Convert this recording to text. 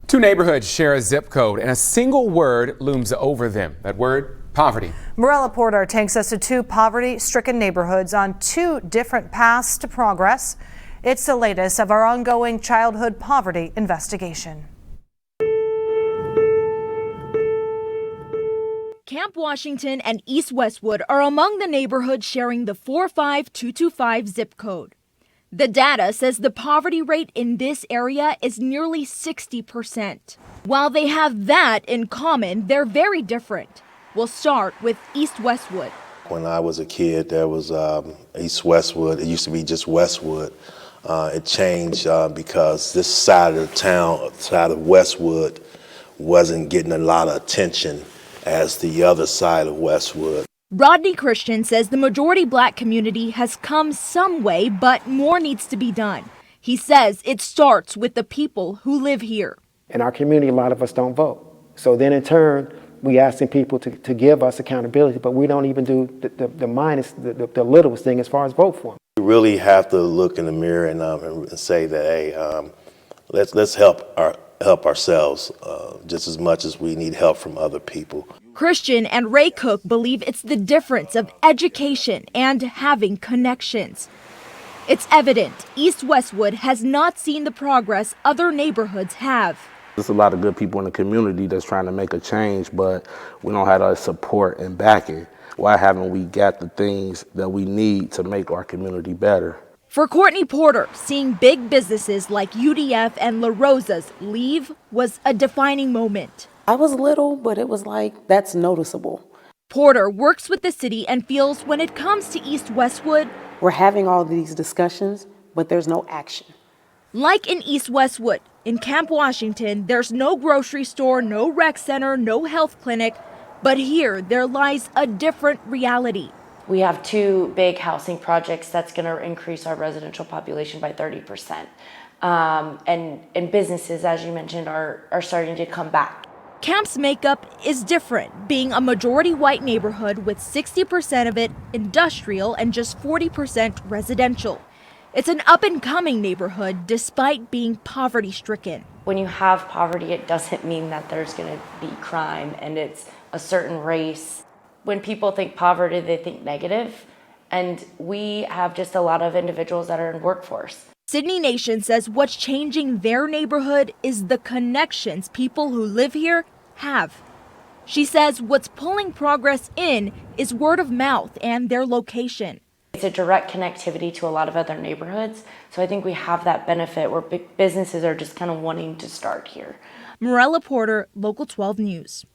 Two neighborhoods share a zip code and a single word looms over them. That word, poverty. Morella Porter takes us to two poverty-stricken neighborhoods on two different paths to progress. It's the latest of our ongoing childhood poverty investigation. Camp Washington and East Westwood are among the neighborhoods sharing the 45225 zip code. The data says the poverty rate in this area is nearly 60%. While they have that in common, they're very different. We'll start with East Westwood. When I was a kid, there was East Westwood. It used to be just Westwood. It changed because this side of the town, side of Westwood, wasn't getting a lot of attention as the other side of Westwood. Rodney Christian says the majority black community has come some way, but more needs to be done. He says it starts with the people who live here. In our community, a lot of us don't vote. So then in turn, we asking people to give us accountability, but we don't even do the littlest thing as far as vote for them. We really have to look in the mirror and say that, hey, let's help ourselves just as much as we need help from other people. Christian and Ray Cook believe it's the difference of education and having connections. It's evident East Westwood has not seen the progress other neighborhoods have. There's a lot of good people in the community that's trying to make a change, but we don't have the support and backing. Why haven't we got the things that we need to make our community better? For Courtney Porter, seeing big businesses like UDF and La Rosa's leave was a defining moment. I was little, but it was like, that's noticeable. Porter works with the city and feels when it comes to East Westwood, we're having all these discussions, but there's no action. Like in East Westwood, in Camp Washington, there's no grocery store, no rec center, no health clinic, but here there lies a different reality. We have two big housing projects that's going to increase our residential population by 30%. And businesses, as you mentioned, are starting to come back. Camp's makeup is different, being a majority white neighborhood with 60% of it industrial and just 40% residential. It's an up-and-coming neighborhood despite being poverty-stricken. When you have poverty, it doesn't mean that there's going to be crime and it's a certain race. When people think poverty, they think negative, and we have just a lot of individuals that are in workforce. Sydney Nation says what's changing their neighborhood is the connections people who live here have. She says what's pulling progress in is word of mouth and their location. It's a direct connectivity to a lot of other neighborhoods, so I think we have that benefit where big businesses are just kind of wanting to start here. Morella Porter, Local 12 News.